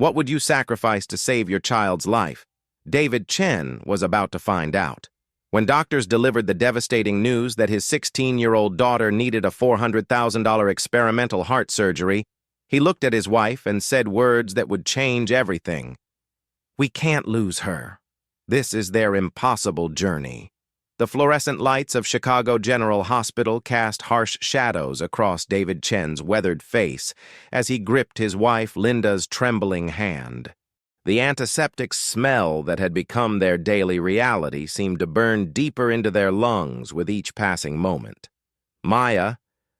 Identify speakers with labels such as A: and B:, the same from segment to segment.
A: What would you sacrifice to save your child's life? David Chen was about to find out. When doctors delivered the devastating news that his 16-year-old daughter needed a $400,000 experimental heart surgery, he looked at his wife and said words that would change everything. "We can't lose her. This is their impossible journey." The fluorescent lights of Chicago General Hospital cast harsh shadows across David Chen's weathered face as he gripped his wife Linda's trembling hand. The antiseptic smell that had become their daily reality seemed to burn deeper into their lungs with each passing moment. Maya,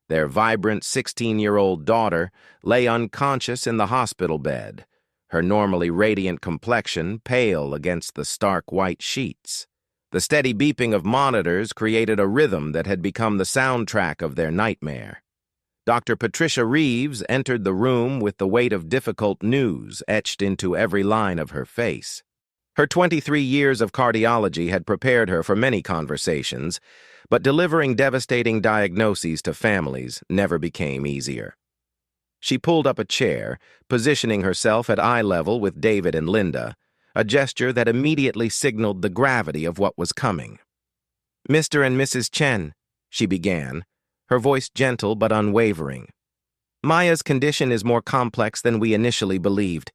A: their vibrant 16-year-old daughter, lay unconscious in the hospital bed, her normally radiant complexion pale against the stark white sheets. The steady beeping of monitors created a rhythm that had become the soundtrack of their nightmare. Dr. Patricia Reeves entered the room with the weight of difficult news etched into every line of her face. Her 23 years of cardiology had prepared her for many conversations, but delivering devastating diagnoses to families never became easier. She pulled up a chair, positioning herself at eye level with David and Linda, a gesture that immediately signaled the gravity of what was coming. "Mr. and Mrs. Chen," she began, her voice gentle but unwavering. "Maya's condition is more complex than we initially believed.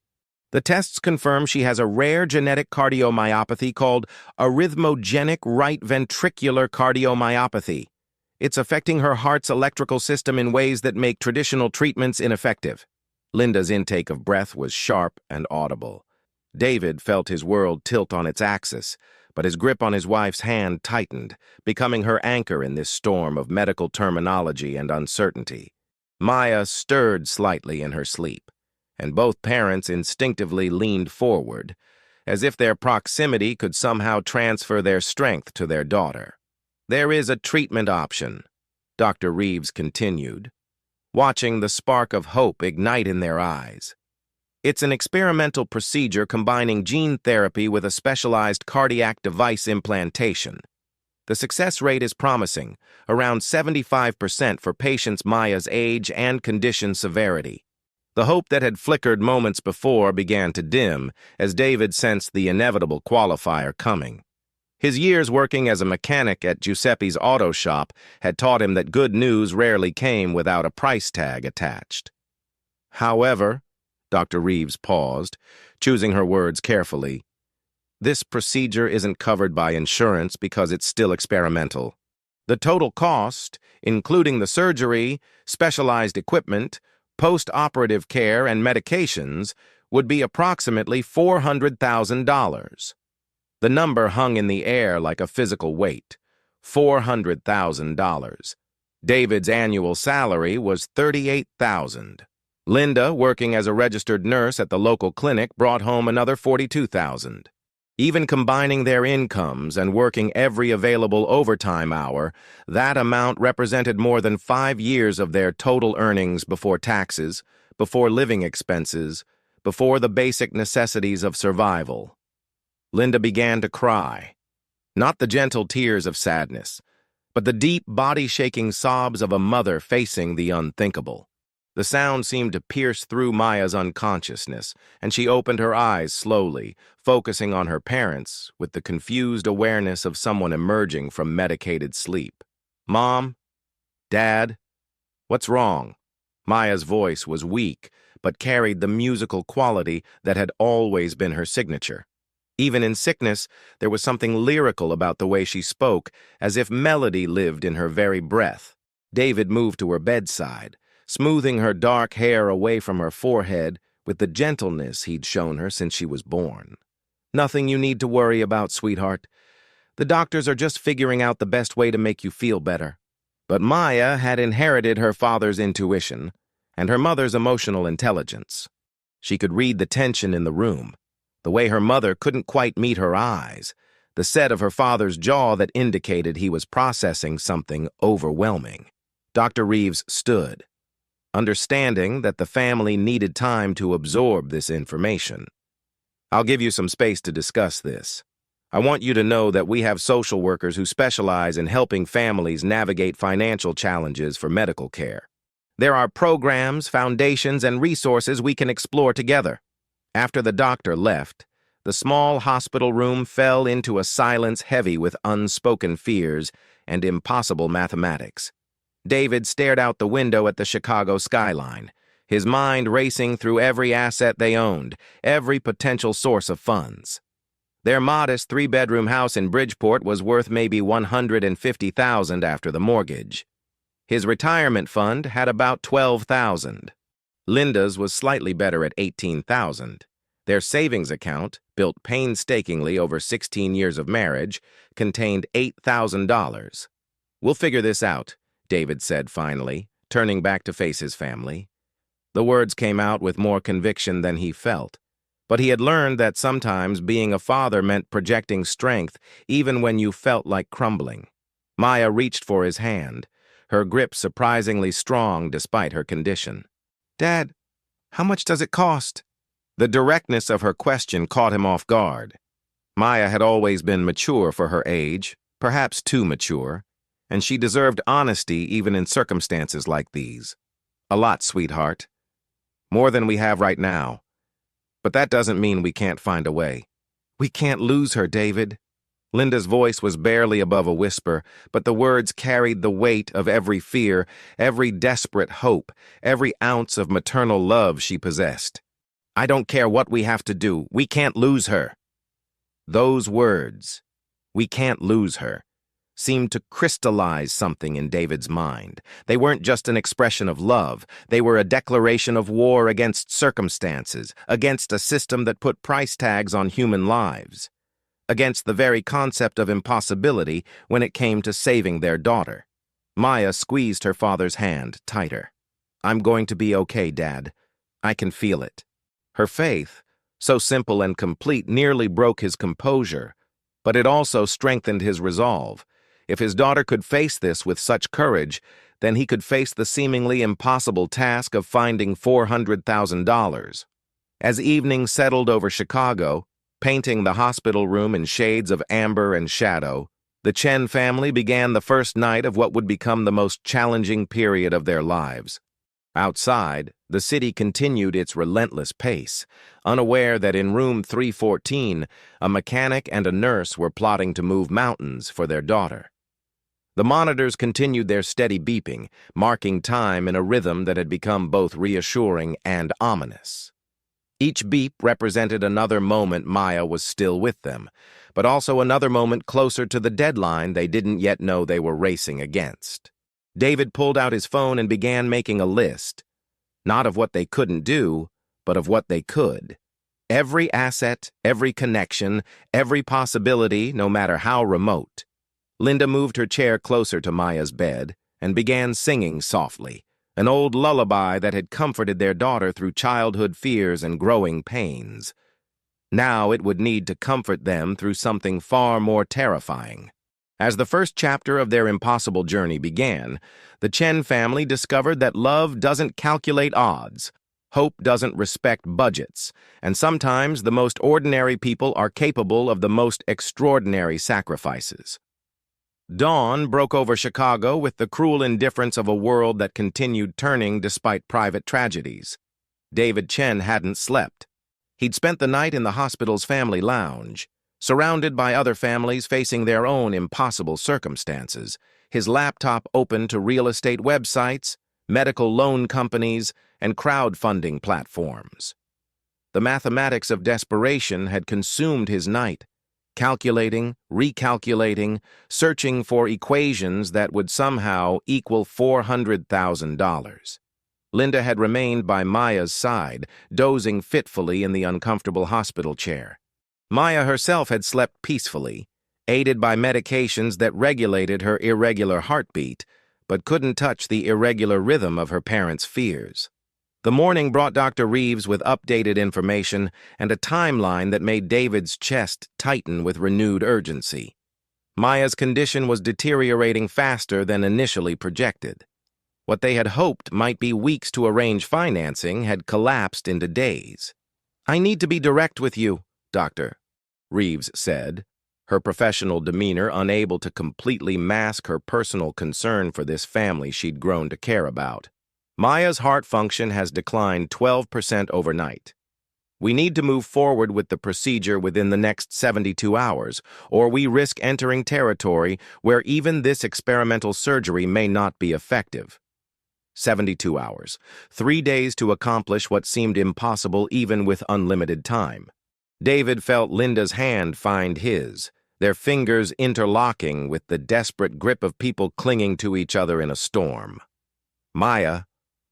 A: The tests confirm she has a rare genetic cardiomyopathy called arrhythmogenic right ventricular cardiomyopathy. It's affecting her heart's electrical system in ways that make traditional treatments ineffective." Linda's intake of breath was sharp and audible. David felt his world tilt on its axis, but his grip on his wife's hand tightened, becoming her anchor in this storm of medical terminology and uncertainty. Maya stirred slightly in her sleep, and both parents instinctively leaned forward, as if their proximity could somehow transfer their strength to their daughter. "There is a treatment option," Dr. Reeves continued, watching the spark of hope ignite in their eyes. "It's an experimental procedure combining gene therapy with a specialized cardiac device implantation. The success rate is promising, around 75% for patients Maya's age and condition severity." The hope that had flickered moments before began to dim as David sensed the inevitable qualifier coming. His years working as a mechanic at Giuseppe's auto shop had taught him that good news rarely came without a price tag attached. "However," Dr. Reeves paused, choosing her words carefully, "this procedure isn't covered by insurance because it's still experimental. The total cost, including the surgery, specialized equipment, post-operative care, and medications, would be approximately $400,000. The number hung in the air like a physical weight. $400,000. David's annual salary was $38,000. Linda, working as a registered nurse at the local clinic, brought home another $42,000. Even combining their incomes and working every available overtime hour, that amount represented more than 5 years of their total earnings before taxes, before living expenses, before the basic necessities of survival. Linda began to cry. Not the gentle tears of sadness, but the deep, body-shaking sobs of a mother facing the unthinkable. The sound seemed to pierce through Maya's unconsciousness, and she opened her eyes slowly, focusing on her parents with the confused awareness of someone emerging from medicated sleep. "Mom? Dad? What's wrong?" Maya's voice was weak, but carried the musical quality that had always been her signature. Even in sickness, there was something lyrical about the way she spoke, as if melody lived in her very breath. David moved to her bedside, smoothing her dark hair away from her forehead with the gentleness he'd shown her since she was born. "Nothing you need to worry about, sweetheart. The doctors are just figuring out the best way to make you feel better." But Maya had inherited her father's intuition and her mother's emotional intelligence. She could read the tension in the room, the way her mother couldn't quite meet her eyes, the set of her father's jaw that indicated he was processing something overwhelming. Dr. Reeves stood, understanding that the family needed time to absorb this information. "I'll give you some space to discuss this. I want you to know that we have social workers who specialize in helping families navigate financial challenges for medical care. There are programs, foundations, and resources we can explore together. After the doctor left, the small hospital room fell into a silence heavy with unspoken fears and impossible mathematics. David stared out the window at the Chicago skyline, his mind racing through every asset they owned, every potential source of funds. Their modest three-bedroom house in Bridgeport was worth maybe $150,000 after the mortgage. His retirement fund had about $12,000. Linda's was slightly better at $18,000. Their savings account, built painstakingly over 16 years of marriage, contained $8,000. "We'll figure this out," David said finally, turning back to face his family. The words came out with more conviction than he felt, but he had learned that sometimes being a father meant projecting strength even when you felt like crumbling. Maya reached for his hand, her grip surprisingly strong despite her condition. "Dad, how much does it cost?" The directness of her question caught him off guard. Maya had always been mature for her age, perhaps too mature, and she deserved honesty even in circumstances like these. "A lot, sweetheart. More than we have right now. But that doesn't mean we can't find a way. We can't lose her, David." Linda's voice was barely above a whisper, but the words carried the weight of every fear, every desperate hope, every ounce of maternal love she possessed. "I don't care what we have to do. We can't lose her." Those words, "we can't lose her," seemed to crystallize something in David's mind. They weren't just an expression of love. They were a declaration of war against circumstances, against a system that put price tags on human lives, against the very concept of impossibility when it came to saving their daughter. Maya squeezed her father's hand tighter. "I'm going to be okay, Dad. I can feel it." Her faith, so simple and complete, nearly broke his composure, but it also strengthened his resolve. If his daughter could face this with such courage, then he could face the seemingly impossible task of finding $400,000. As evening settled over Chicago, painting the hospital room in shades of amber and shadow, the Chen family began the first night of what would become the most challenging period of their lives. Outside, the city continued its relentless pace, unaware that in room 314, a mechanic and a nurse were plotting to move mountains for their daughter. The monitors continued their steady beeping, marking time in a rhythm that had become both reassuring and ominous. Each beep represented another moment Maya was still with them, but also another moment closer to the deadline they didn't yet know they were racing against. David pulled out his phone and began making a list, not of what they couldn't do, but of what they could. Every asset, every connection, every possibility, no matter how remote. Linda moved her chair closer to Maya's bed and began singing softly, an old lullaby that had comforted their daughter through childhood fears and growing pains. Now it would need to comfort them through something far more terrifying. As the first chapter of their impossible journey began, the Chen family discovered that love doesn't calculate odds, hope doesn't respect budgets, and sometimes the most ordinary people are capable of the most extraordinary sacrifices. Dawn broke over Chicago with the cruel indifference of a world that continued turning despite private tragedies. David Chen hadn't slept. He'd spent the night in the hospital's family lounge, surrounded by other families facing their own impossible circumstances, his laptop open to real estate websites, medical loan companies, and crowdfunding platforms. The mathematics of desperation had consumed his night, calculating, recalculating, searching for equations that would somehow equal $400,000. Linda had remained by Maya's side, dozing fitfully in the uncomfortable hospital chair. Maya herself had slept peacefully, aided by medications that regulated her irregular heartbeat, but couldn't touch the irregular rhythm of her parents' fears. The morning brought Dr. Reeves with updated information and a timeline that made David's chest tighten with renewed urgency. Maya's condition was deteriorating faster than initially projected. What they had hoped might be weeks to arrange financing had collapsed into days. "I need to be direct with you, Doctor," Reeves said, her professional demeanor unable to completely mask her personal concern for this family she'd grown to care about. "Maya's heart function has declined 12% overnight. We need to move forward with the procedure within the next 72 hours, or we risk entering territory where even this experimental surgery may not be effective. 72 hours. 3 days to accomplish what seemed impossible even with unlimited time. David felt Linda's hand find his, their fingers interlocking with the desperate grip of people clinging to each other in a storm. Maya,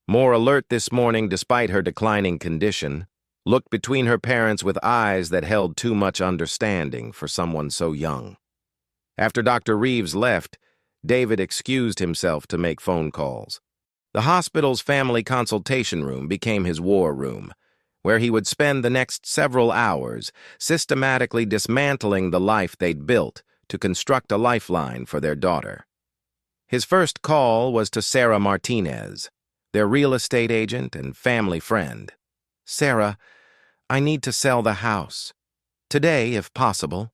A: more alert this morning despite her declining condition, looked between her parents with eyes that held too much understanding for someone so young. After Dr. Reeves left, David excused himself to make phone calls. The hospital's family consultation room became his war room, where he would spend the next several hours systematically dismantling the life they'd built to construct a lifeline for their daughter. His first call was to Sarah Martinez, their real estate agent and family friend. "Sarah, I need to sell the house. Today, if possible."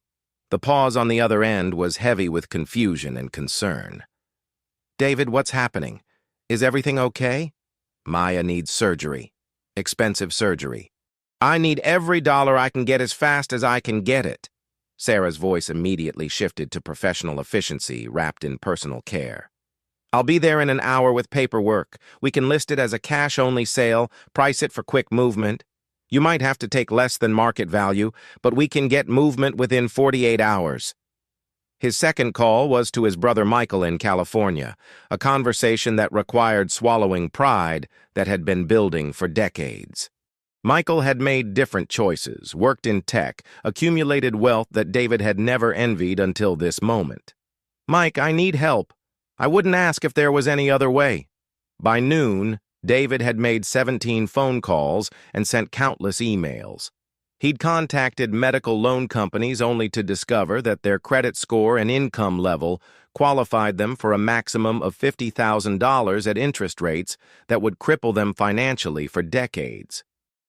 A: The pause on the other end was heavy with confusion and concern. "David, what's happening? Is everything okay?" "Maya needs surgery. Expensive surgery. I need every dollar I can get as fast as I can get it." Sarah's voice immediately shifted to professional efficiency wrapped in personal care. "I'll be there in an hour with paperwork. We can list it as a cash-only sale, price it for quick movement. You might have to take less than market value, but we can get movement within 48 hours. His second call was to his brother Michael in California, a conversation that required swallowing pride that had been building for decades. Michael had made different choices, worked in tech, accumulated wealth that David had never envied until this moment. "Mike, I need help. I wouldn't ask if there was any other way." By noon, David had made 17 phone calls and sent countless emails. He'd contacted medical loan companies only to discover that their credit score and income level qualified them for a maximum of $50,000 at interest rates that would cripple them financially for decades.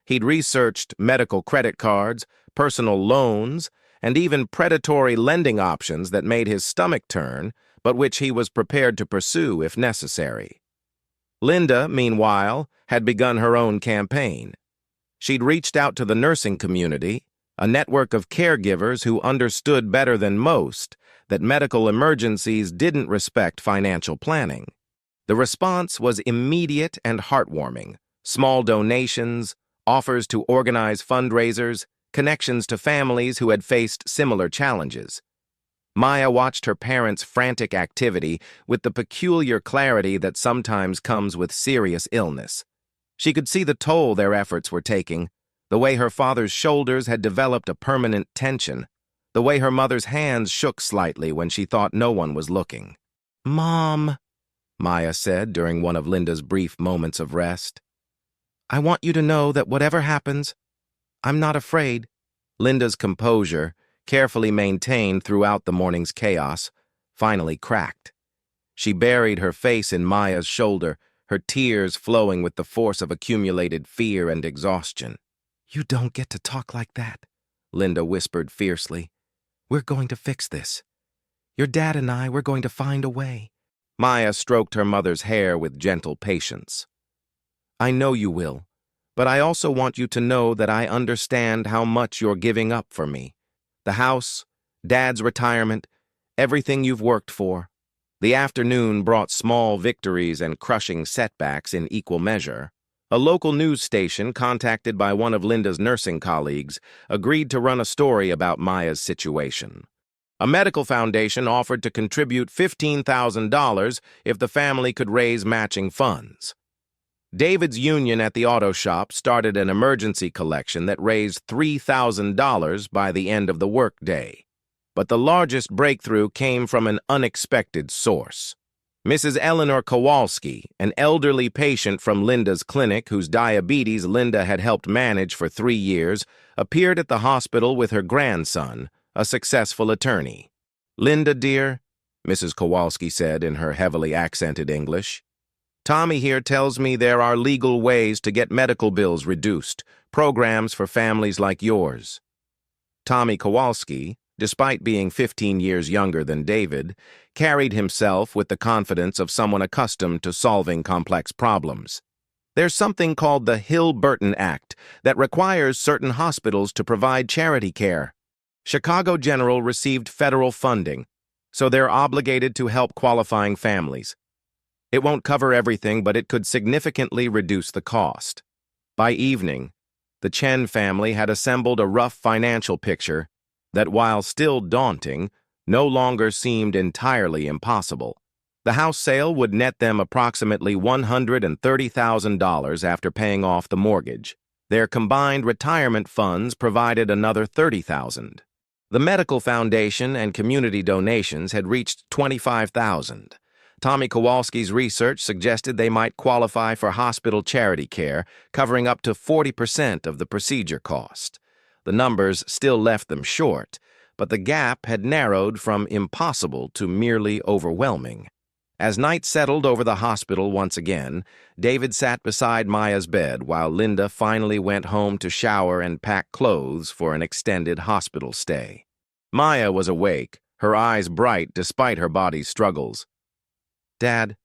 A: He'd researched medical credit cards, personal loans, and even predatory lending options that made his stomach turn, but which he was prepared to pursue if necessary. Linda, meanwhile, had begun her own campaign. She'd reached out to the nursing community, a network of caregivers who understood better than most that medical emergencies didn't respect financial planning. The response was immediate and heartwarming. Small donations, offers to organize fundraisers, connections to families who had faced similar challenges. Maya watched her parents' frantic activity with the peculiar clarity that sometimes comes with serious illness. She could see the toll their efforts were taking, the way her father's shoulders had developed a permanent tension, the way her mother's hands shook slightly when she thought no one was looking. "Mom," Maya said during one of Linda's brief moments of rest, "I want you to know that whatever happens, I'm not afraid." Linda's composure, carefully maintained throughout the morning's chaos, finally cracked. She buried her face in Maya's shoulder, her tears flowing with the force of accumulated fear and exhaustion. "You don't get to talk like that," Linda whispered fiercely. "We're going to fix this. Your dad and we're going to find a way." Maya stroked her mother's hair with gentle patience. "I know you will, but I also want you to know that I understand how much you're giving up for me. The house, Dad's retirement, everything you've worked for." The afternoon brought small victories and crushing setbacks in equal measure. A local news station, contacted by one of Linda's nursing colleagues, agreed to run a story about Maya's situation. A medical foundation offered to contribute $15,000 if the family could raise matching funds. David's union at the auto shop started an emergency collection that raised $3,000 by the end of the workday. But the largest breakthrough came from an unexpected source. Mrs. Eleanor Kowalski, an elderly patient from Linda's clinic whose diabetes Linda had helped manage for 3 years, appeared at the hospital with her grandson, a successful attorney. "Linda, dear," Mrs. Kowalski said in her heavily accented English, "Tommy here tells me there are legal ways to get medical bills reduced, programs for families like yours." Tommy Kowalski, despite being 15 years younger than David, carried himself with the confidence of someone accustomed to solving complex problems. There's something called the Hill-Burton Act that requires certain hospitals to provide charity care. Chicago General received federal funding, so they're obligated to help qualifying families. It won't cover everything, but it could significantly reduce the cost. By evening, the Chen family had assembled a rough financial picture that, while still daunting, no longer seemed entirely impossible. The house sale would net them approximately $130,000 after paying off the mortgage. Their combined retirement funds provided another $30,000. The medical foundation and community donations had reached $25,000. Tommy Kowalski's research suggested they might qualify for hospital charity care, covering up to 40% of the procedure cost. The numbers still left them short, but the gap had narrowed from impossible to merely overwhelming. As night settled over the hospital once again, David sat beside Maya's bed while Linda finally went home to shower and pack clothes for an extended hospital stay. Maya was awake, her eyes bright despite her body's struggles. "Dad,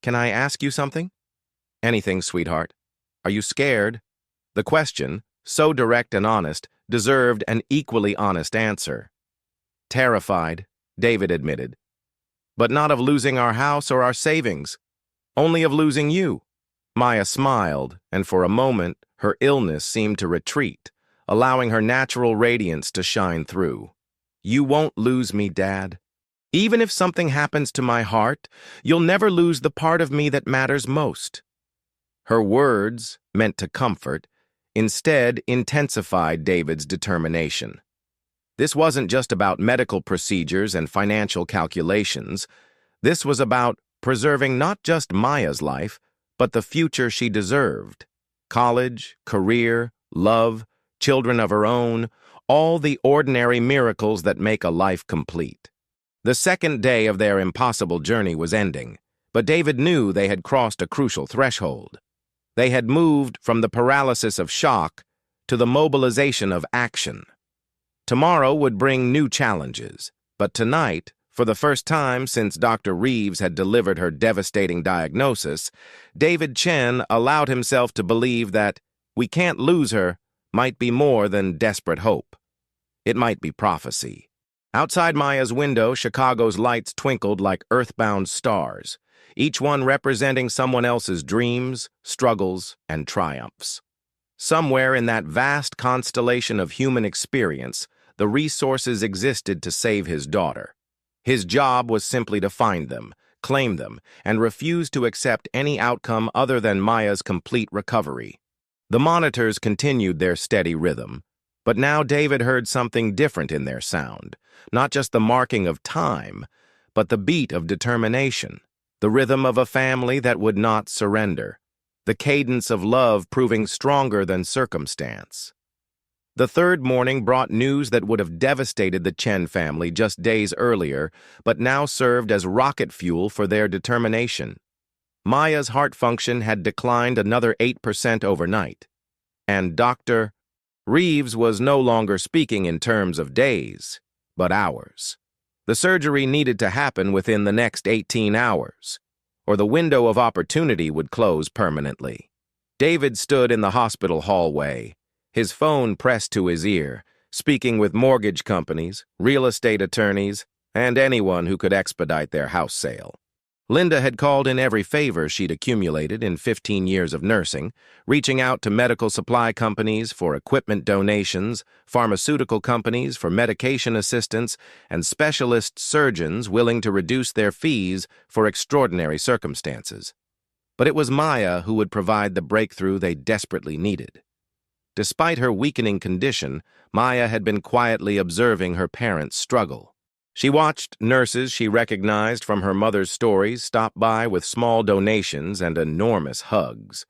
A: can I ask you something?" "Anything, sweetheart. Are you scared?" The question, so direct and honest, deserved an equally honest answer. "Terrified," David admitted. "But not of losing our house or our savings. Only of losing you." Maya smiled, and for a moment her illness seemed to retreat, allowing her natural radiance to shine through. "You won't lose me, Dad. Even if something happens to my heart, you'll never lose the part of me that matters most." Her words, meant to comfort, instead intensified David's determination. This wasn't just about medical procedures and financial calculations. This was about preserving not just Maya's life, but the future she deserved. College, career, love, children of her own, all the ordinary miracles that make a life complete. The second day of their impossible journey was ending, but David knew they had crossed a crucial threshold. They had moved from the paralysis of shock to the mobilization of action. Tomorrow would bring new challenges, but tonight, for the first time since Dr. Reeves had delivered her devastating diagnosis, David Chen allowed himself to believe that "we can't lose her" might be more than desperate hope. It might be prophecy. Outside Maya's window, Chicago's lights twinkled like earthbound stars, each one representing someone else's dreams, struggles, and triumphs. Somewhere in that vast constellation of human experience, the resources existed to save his daughter. His job was simply to find them, claim them, and refuse to accept any outcome other than Maya's complete recovery. The monitors continued their steady rhythm, but now David heard something different in their sound, not just the marking of time, but the beat of determination, the rhythm of a family that would not surrender, the cadence of love proving stronger than circumstance. The third morning brought news that would have devastated the Chen family just days earlier, but now served as rocket fuel for their determination. Maya's heart function had declined another 8% overnight, and Dr. Reeves was no longer speaking in terms of days, but hours. The surgery needed to happen within the next 18 hours, or the window of opportunity would close permanently. David stood in the hospital hallway, his phone pressed to his ear, speaking with mortgage companies, real estate attorneys, and anyone who could expedite their house sale. Linda had called in every favor she'd accumulated in 15 years of nursing, reaching out to medical supply companies for equipment donations, pharmaceutical companies for medication assistance, and specialist surgeons willing to reduce their fees for extraordinary circumstances. But it was Maya who would provide the breakthrough they desperately needed. Despite her weakening condition, Maya had been quietly observing her parents struggle. She watched nurses she recognized from her mother's stories stop by with small donations and enormous hugs.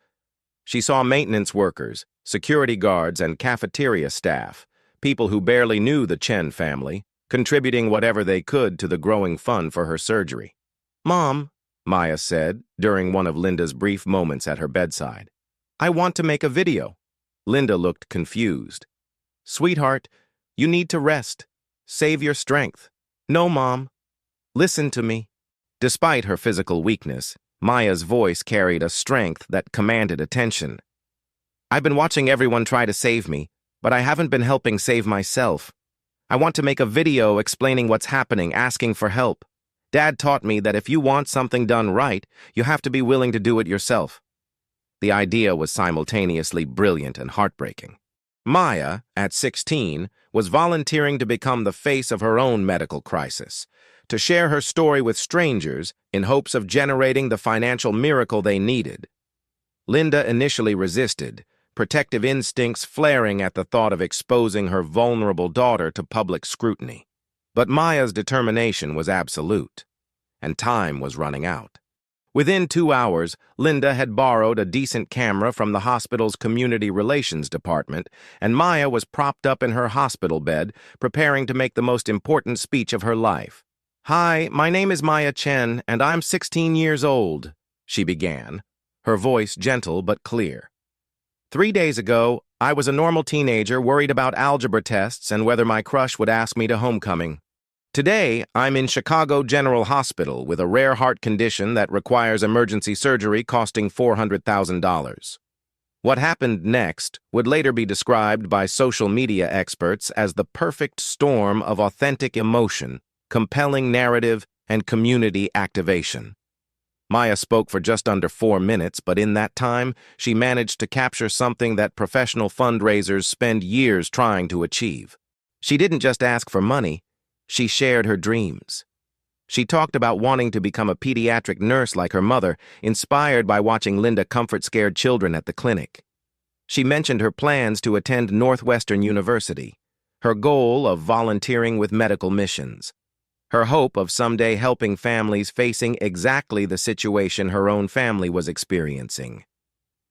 A: She saw maintenance workers, security guards, and cafeteria staff, people who barely knew the Chen family, contributing whatever they could to the growing fund for her surgery. "Mom," Maya said during one of Linda's brief moments at her bedside, "I want to make a video." Linda looked confused. "Sweetheart, you need to rest. Save your strength." "No, Mom. Listen to me." Despite her physical weakness, Maya's voice carried a strength that commanded attention. "I've been watching everyone try to save me, but I haven't been helping save myself. I want to make a video explaining what's happening, asking for help. Dad taught me that if you want something done right, you have to be willing to do it yourself." The idea was simultaneously brilliant and heartbreaking. Maya, at 16, was volunteering to become the face of her own medical crisis, to share her story with strangers in hopes of generating the financial miracle they needed. Linda initially resisted, protective instincts flaring at the thought of exposing her vulnerable daughter to public scrutiny. But Maya's determination was absolute, and time was running out. Within 2 hours, Linda had borrowed a decent camera from the hospital's community relations department, and Maya was propped up in her hospital bed, preparing to make the most important speech of her life. "Hi, my name is Maya Chen, and I'm 16 years old," she began, her voice gentle but clear. "3 days ago, I was a normal teenager worried about algebra tests and whether my crush would ask me to homecoming. Today, I'm in Chicago General Hospital with a rare heart condition that requires emergency surgery costing $400,000. What happened next would later be described by social media experts as the perfect storm of authentic emotion, compelling narrative, and community activation." Maya spoke for just under 4 minutes, but in that time, she managed to capture something that professional fundraisers spend years trying to achieve. She didn't just ask for money. She shared her dreams. She talked about wanting to become a pediatric nurse like her mother, inspired by watching Linda comfort scared children at the clinic. She mentioned her plans to attend Northwestern University, her goal of volunteering with medical missions, her hope of someday helping families facing exactly the situation her own family was experiencing.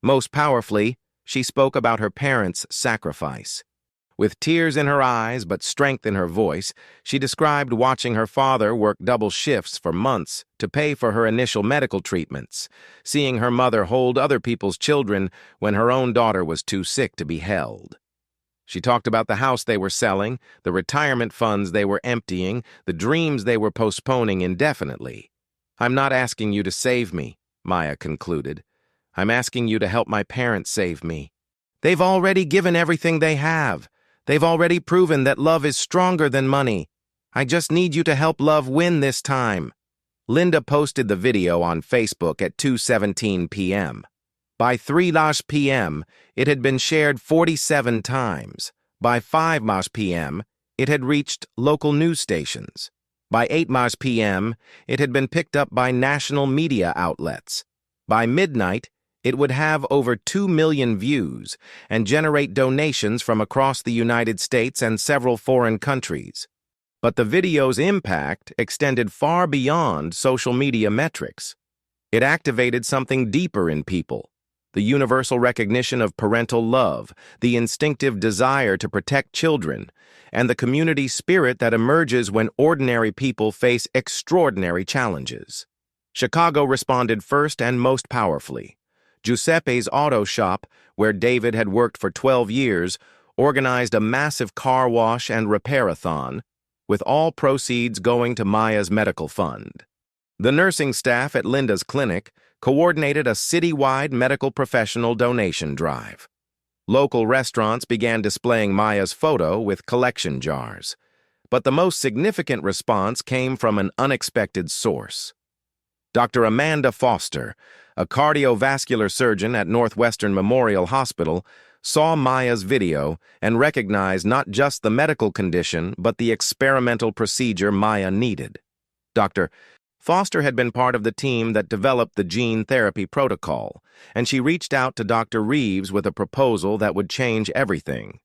A: Most powerfully, she spoke about her parents' sacrifice. With tears in her eyes but strength in her voice, she described watching her father work double shifts for months to pay for her initial medical treatments, seeing her mother hold other people's children when her own daughter was too sick to be held. She talked about the house they were selling, the retirement funds they were emptying, the dreams they were postponing indefinitely. "I'm not asking you to save me," Maya concluded. "I'm asking you to help my parents save me. They've already given everything they have. They've already proven that love is stronger than money. I just need you to help love win this time." Linda posted the video on Facebook at 2:17 p.m. By 3 p.m., it had been shared 47 times. By 5 p.m., it had reached local news stations. By 8 p.m., it had been picked up by national media outlets. By midnight, it would have over 2 million views and generate donations from across the United States and several foreign countries. But the video's impact extended far beyond social media metrics. It activated something deeper in people: the universal recognition of parental love, the instinctive desire to protect children, and the community spirit that emerges when ordinary people face extraordinary challenges. Chicago responded first and most powerfully. Giuseppe's auto shop, where David had worked for 12 years, organized a massive car wash and repair-a-thon, with all proceeds going to Maya's medical fund. The nursing staff at Linda's clinic coordinated a citywide medical professional donation drive. Local restaurants began displaying Maya's photo with collection jars. But the most significant response came from an unexpected source. Dr. Amanda Foster, a cardiovascular surgeon at Northwestern Memorial Hospital, saw Maya's video and recognized not just the medical condition, but the experimental procedure Maya needed. Dr. Foster had been part of the team that developed the gene therapy protocol, and she reached out to Dr. Reeves with a proposal that would change everything.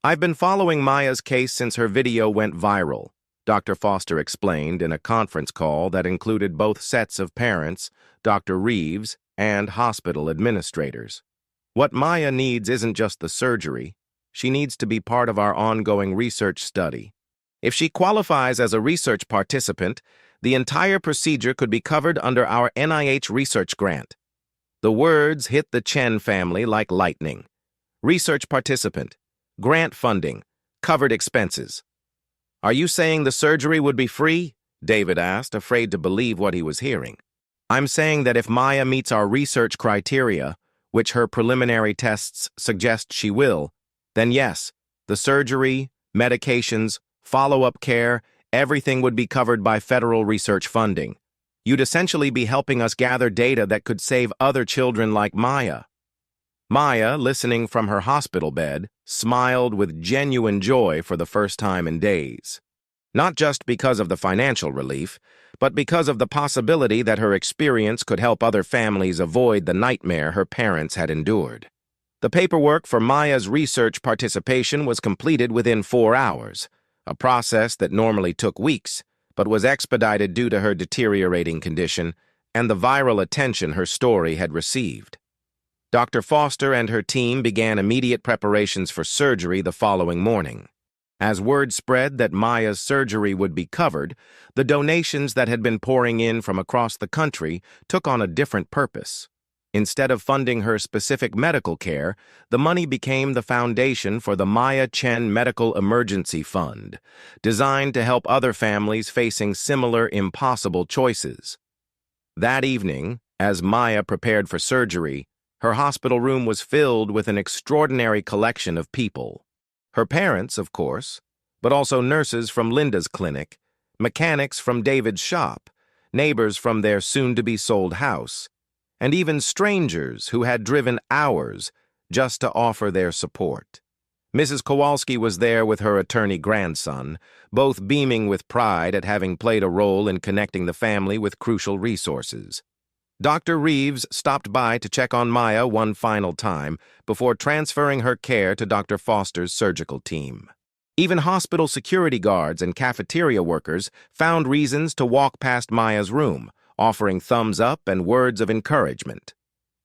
A: "I've been following Maya's case since her video went viral," Dr. Foster explained in a conference call that included both sets of parents, Dr. Reeves, and hospital administrators. "What Maya needs isn't just the surgery. She needs to be part of our ongoing research study. If she qualifies as a research participant, the entire procedure could be covered under our NIH research grant." The words hit the Chen family like lightning. Research participant, grant funding, covered expenses. "Are you saying the surgery would be free?" David asked, afraid to believe what he was hearing. I'm saying that if Maya meets our research criteria, which her preliminary tests suggest she will, then yes, the surgery, medications, follow-up care, everything would be covered by federal research funding. You'd essentially be helping us gather data that could save other children like Maya. Maya, listening from her hospital bed, smiled with genuine joy for the first time in days. Not just because of the financial relief, but because of the possibility that her experience could help other families avoid the nightmare her parents had endured. The paperwork for Maya's research participation was completed within 4 hours, a process that normally took weeks, but was expedited due to her deteriorating condition and the viral attention her story had received. Dr. Foster and her team began immediate preparations for surgery the following morning. As word spread that Maya's surgery would be covered, the donations that had been pouring in from across the country took on a different purpose. Instead of funding her specific medical care, the money became the foundation for the Maya Chen Medical Emergency Fund, designed to help other families facing similar impossible choices. That evening, as Maya prepared for surgery, her hospital room was filled with an extraordinary collection of people. Her parents, of course, but also nurses from Linda's clinic, mechanics from David's shop, neighbors from their soon-to-be-sold house, and even strangers who had driven hours just to offer their support. Mrs. Kowalski was there with her attorney grandson, both beaming with pride at having played a role in connecting the family with crucial resources. Dr. Reeves stopped by to check on Maya one final time before transferring her care to Dr. Foster's surgical team. Even hospital security guards and cafeteria workers found reasons to walk past Maya's room, offering thumbs up and words of encouragement.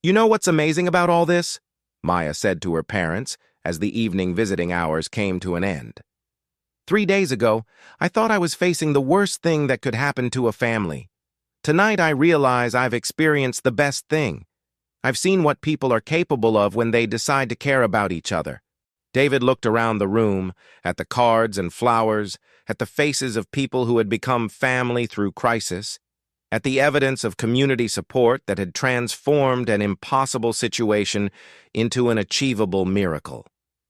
A: "You know what's amazing about all this?" Maya said to her parents as the evening visiting hours came to an end. "3 days ago, I thought I was facing the worst thing that could happen to a family. Tonight I realize I've experienced the best thing. I've seen what people are capable of when they decide to care about each other." David looked around the room, at the cards and flowers, at the faces of people who had become family through crisis, at the evidence of community support that had transformed an impossible situation into an achievable miracle.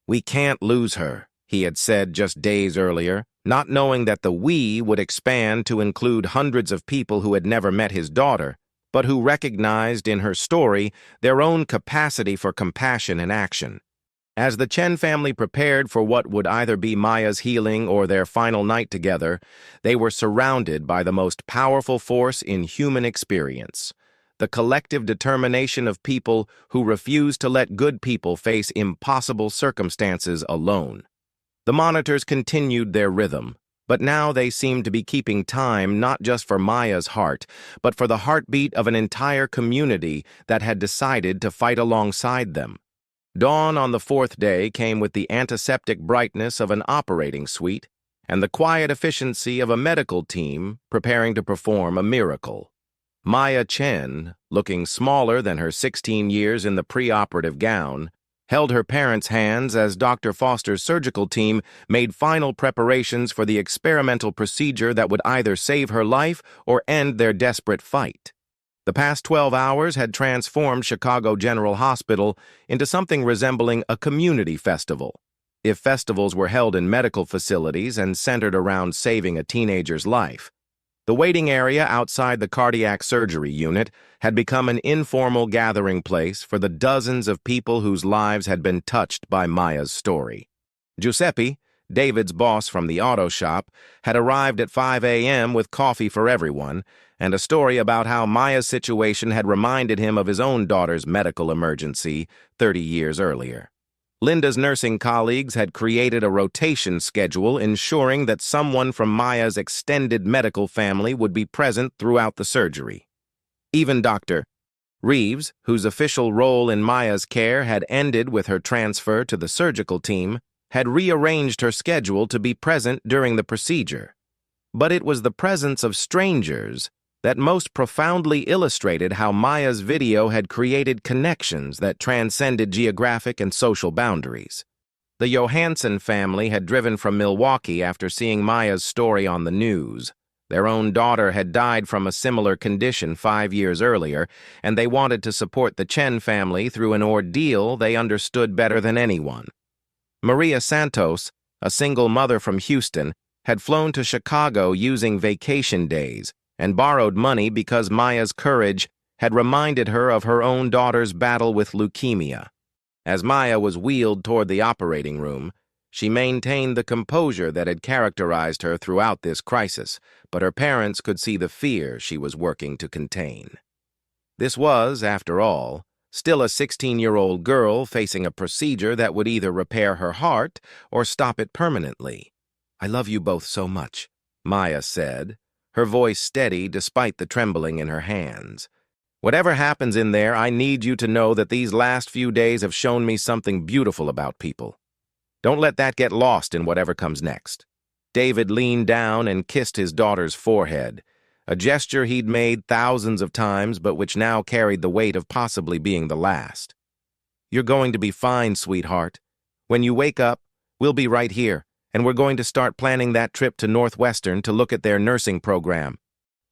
A: "We can't lose her," he had said just days earlier, not knowing that the "we" would expand to include hundreds of people who had never met his daughter, but who recognized in her story their own capacity for compassion and action. As the Chen family prepared for what would either be Maya's healing or their final night together, they were surrounded by the most powerful force in human experience, the collective determination of people who refuse to let good people face impossible circumstances alone. The monitors continued their rhythm, but now they seemed to be keeping time not just for Maya's heart, but for the heartbeat of an entire community that had decided to fight alongside them. Dawn on the 4th day came with the antiseptic brightness of an operating suite and the quiet efficiency of a medical team preparing to perform a miracle. Maya Chen, looking smaller than her 16 years in the preoperative gown, held her parents' hands as Dr. Foster's surgical team made final preparations for the experimental procedure that would either save her life or end their desperate fight. The past 12 hours had transformed Chicago General Hospital into something resembling a community festival, if festivals were held in medical facilities and centered around saving a teenager's life. The waiting area outside the cardiac surgery unit had become an informal gathering place for the dozens of people whose lives had been touched by Maya's story. Giuseppe, David's boss from the auto shop, had arrived at 5 a.m. with coffee for everyone and a story about how Maya's situation had reminded him of his own daughter's medical emergency 30 years earlier. Linda's nursing colleagues had created a rotation schedule ensuring that someone from Maya's extended medical family would be present throughout the surgery. Even Dr. Reeves, whose official role in Maya's care had ended with her transfer to the surgical team, had rearranged her schedule to be present during the procedure. But it was the presence of strangers that most profoundly illustrated how Maya's video had created connections that transcended geographic and social boundaries. The Johansson family had driven from Milwaukee after seeing Maya's story on the news. Their own daughter had died from a similar condition 5 years earlier, and they wanted to support the Chen family through an ordeal they understood better than anyone. Maria Santos, a single mother from Houston, had flown to Chicago using vacation days and borrowed money because Maya's courage had reminded her of her own daughter's battle with leukemia. As Maya was wheeled toward the operating room, she maintained the composure that had characterized her throughout this crisis, but her parents could see the fear she was working to contain. This was, after all, still a 16-year-old girl facing a procedure that would either repair her heart or stop it permanently. "I love you both so much," Maya said, her voice steady despite the trembling in her hands. "Whatever happens in there, I need you to know that these last few days have shown me something beautiful about people. Don't let that get lost in whatever comes next." David leaned down and kissed his daughter's forehead, a gesture he'd made thousands of times but which now carried the weight of possibly being the last. "You're going to be fine, sweetheart. When you wake up, we'll be right here, and we're going to start planning that trip to Northwestern to look at their nursing program."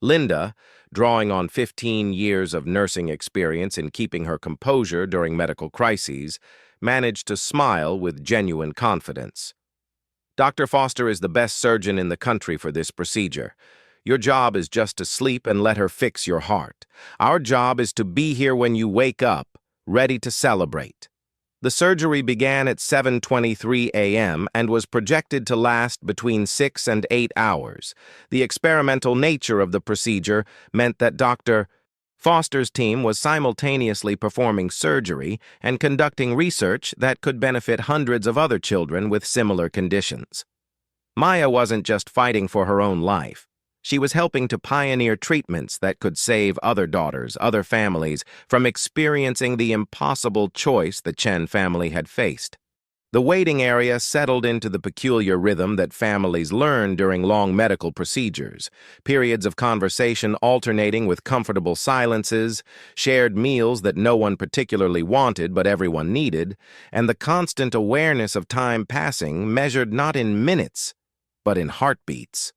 A: Linda, drawing on 15 years of nursing experience in keeping her composure during medical crises, managed to smile with genuine confidence. "Dr. Foster is the best surgeon in the country for this procedure. Your job is just to sleep and let her fix your heart. Our job is to be here when you wake up, ready to celebrate." The surgery began at 7:23 a.m. and was projected to last between 6 and 8 hours. The experimental nature of the procedure meant that Dr. Foster's team was simultaneously performing surgery and conducting research that could benefit hundreds of other children with similar conditions. Maya wasn't just fighting for her own life. She was helping to pioneer treatments that could save other daughters, other families, from experiencing the impossible choice the Chen family had faced. The waiting area settled into the peculiar rhythm that families learn during long medical procedures, periods of conversation alternating with comfortable silences, shared meals that no one particularly wanted but everyone needed, and the constant awareness of time passing measured not in minutes, but in heartbeats.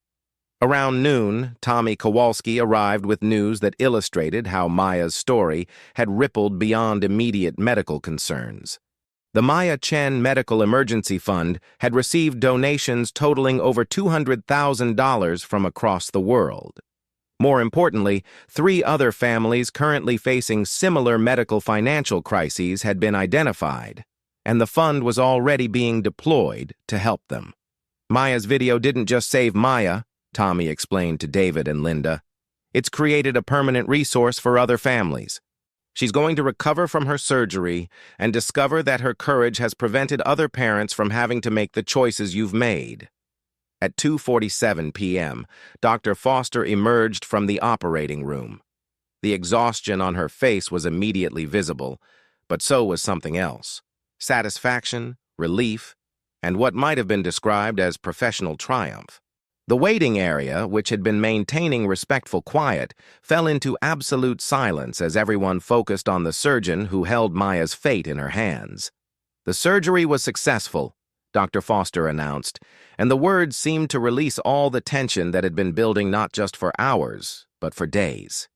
A: Around noon, Tommy Kowalski arrived with news that illustrated how Maya's story had rippled beyond immediate medical concerns. The Maya Chen Medical Emergency Fund had received donations totaling over $200,000 from across the world. More importantly, 3 other families currently facing similar medical financial crises had been identified, and the fund was already being deployed to help them. Maya's video didn't just save Maya, Tommy explained to David and Linda. It's created a permanent resource for other families. She's going to recover from her surgery and discover that her courage has prevented other parents from having to make the choices you've made. At 2:47 p.m., Dr. Foster emerged from the operating room. The exhaustion on her face was immediately visible, but so was something else: satisfaction, relief, and what might have been described as professional triumph. The waiting area, which had been maintaining respectful quiet, fell into absolute silence as everyone focused on the surgeon who held Maya's fate in her hands. "The surgery was successful," Dr. Foster announced, and the words seemed to release all the tension that had been building not just for hours, but for days.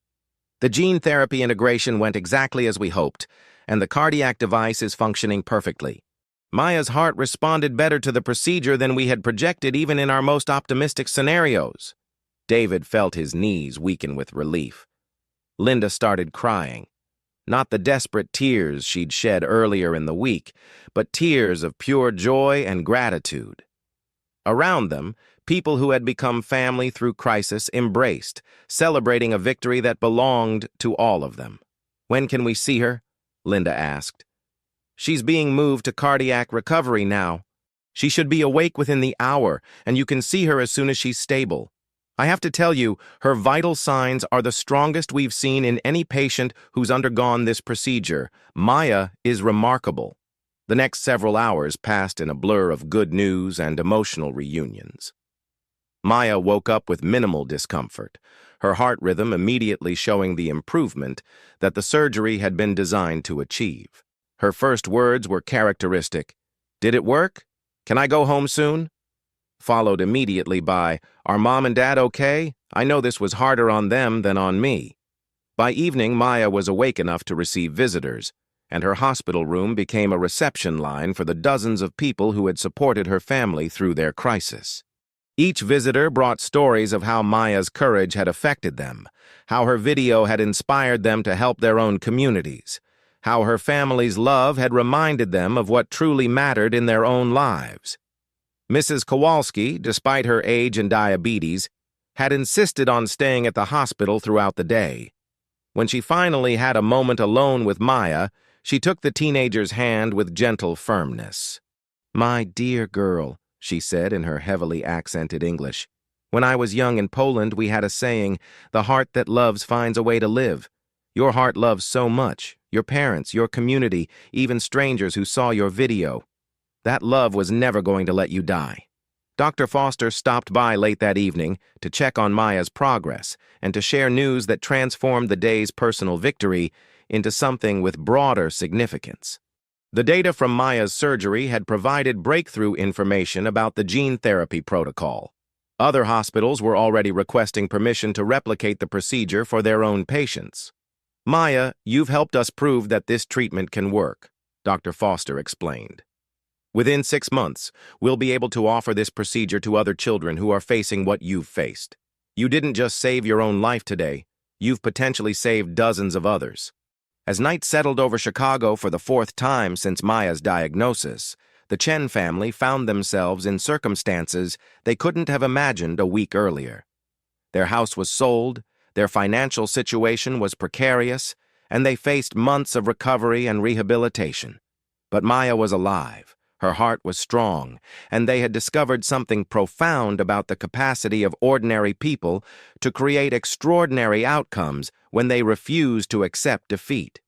A: "The gene therapy integration went exactly as we hoped, and the cardiac device is functioning perfectly. Maya's heart responded better to the procedure than we had projected even in our most optimistic scenarios." David felt his knees weaken with relief. Linda started crying. Not the desperate tears she'd shed earlier in the week, but tears of pure joy and gratitude. Around them, people who had become family through crisis embraced, celebrating a victory that belonged to all of them. "When can we see her?" Linda asked. "She's being moved to cardiac recovery now. She should be awake within the hour, and you can see her as soon as she's stable. I have to tell you, her vital signs are the strongest we've seen in any patient who's undergone this procedure. Maya is remarkable." The next several hours passed in a blur of good news and emotional reunions. Maya woke up with minimal discomfort, her heart rhythm immediately showing the improvement that the surgery had been designed to achieve. Her first words were characteristic: "Did it work? Can I go home soon?" Followed immediately by, "Are Mom and Dad okay? I know this was harder on them than on me." By evening, Maya was awake enough to receive visitors, and her hospital room became a reception line for the dozens of people who had supported her family through their crisis. Each visitor brought stories of how Maya's courage had affected them, how her video had inspired them to help their own communities, how her family's love had reminded them of what truly mattered in their own lives. Mrs. Kowalski, despite her age and diabetes, had insisted on staying at the hospital throughout the day. When she finally had a moment alone with Maya, she took the teenager's hand with gentle firmness. "My dear girl," she said in her heavily accented English, "when I was young in Poland, we had a saying, 'The heart that loves finds a way to live.' Your heart loves so much, your parents, your community, even strangers who saw your video. That love was never going to let you die." Dr. Foster stopped by late that evening to check on Maya's progress and to share news that transformed the day's personal victory into something with broader significance. The data from Maya's surgery had provided breakthrough information about the gene therapy protocol. Other hospitals were already requesting permission to replicate the procedure for their own patients. "Maya, you've helped us prove that this treatment can work," Dr. Foster explained. "Within 6 months, we'll be able to offer this procedure to other children who are facing what you've faced. You didn't just save your own life today, you've potentially saved dozens of others." As night settled over Chicago for the 4th time since Maya's diagnosis, the Chen family found themselves in circumstances they couldn't have imagined a week earlier. Their house was sold, their financial situation was precarious, and they faced months of recovery and rehabilitation. But Maya was alive. Her heart was strong, and they had discovered something profound about the capacity of ordinary people to create extraordinary outcomes when they refused to accept defeat.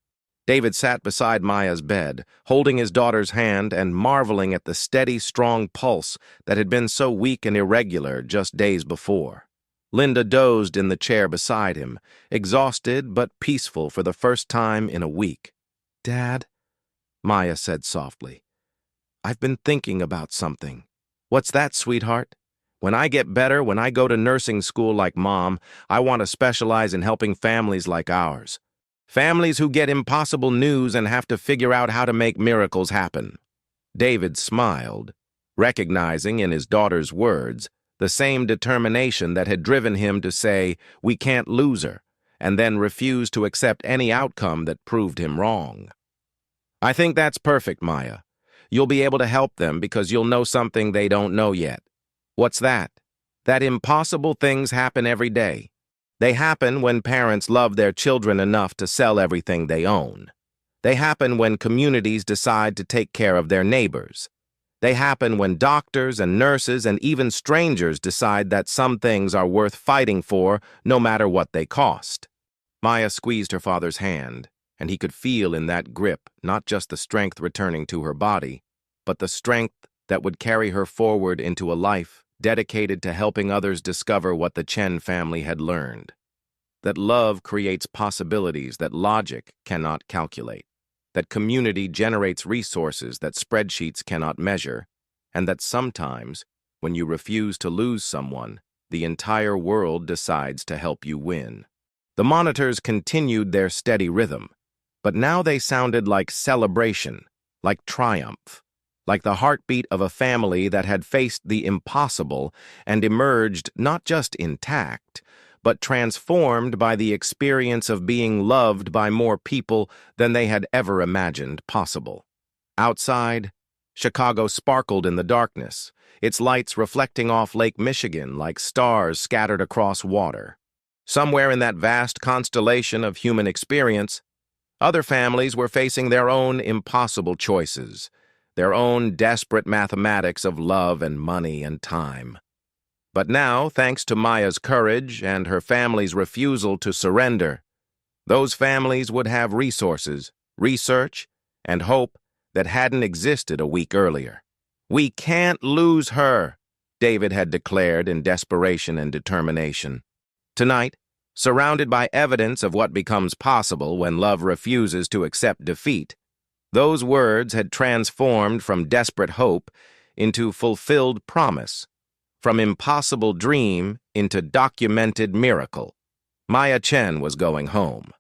A: David sat beside Maya's bed, holding his daughter's hand and marveling at the steady, strong pulse that had been so weak and irregular just days before. Linda dozed in the chair beside him, exhausted but peaceful for the first time in a week. "Dad," Maya said softly, "I've been thinking about something." "What's that, sweetheart?" "When I get better, when I go to nursing school like Mom, I want to specialize in helping families like ours. Families who get impossible news and have to figure out how to make miracles happen." David smiled, recognizing in his daughter's words the same determination that had driven him to say, "We can't lose her," and then refuse to accept any outcome that proved him wrong. "I think that's perfect, Maya. You'll be able to help them because you'll know something they don't know yet." "What's that?" "That impossible things happen every day. They happen when parents love their children enough to sell everything they own. They happen when communities decide to take care of their neighbors. They happen when doctors and nurses and even strangers decide that some things are worth fighting for no matter what they cost." Maya squeezed her father's hand, and he could feel in that grip not just the strength returning to her body, but the strength that would carry her forward into a life dedicated to helping others discover what the Chen family had learned. That love creates possibilities that logic cannot calculate, that community generates resources that spreadsheets cannot measure, and that sometimes, when you refuse to lose someone, the entire world decides to help you win. The monitors continued their steady rhythm, but now they sounded like celebration, like triumph, like the heartbeat of a family that had faced the impossible and emerged not just intact, but transformed by the experience of being loved by more people than they had ever imagined possible. Outside, Chicago sparkled in the darkness, its lights reflecting off Lake Michigan like stars scattered across water. Somewhere in that vast constellation of human experience, other families were facing their own impossible choices, their own desperate mathematics of love and money and time. But now, thanks to Maya's courage and her family's refusal to surrender, those families would have resources, research, and hope that hadn't existed a week earlier. "We can't lose her," David had declared in desperation and determination. Tonight, surrounded by evidence of what becomes possible when love refuses to accept defeat, those words had transformed from desperate hope into fulfilled promise, from impossible dream into documented miracle. Maya Chen was going home.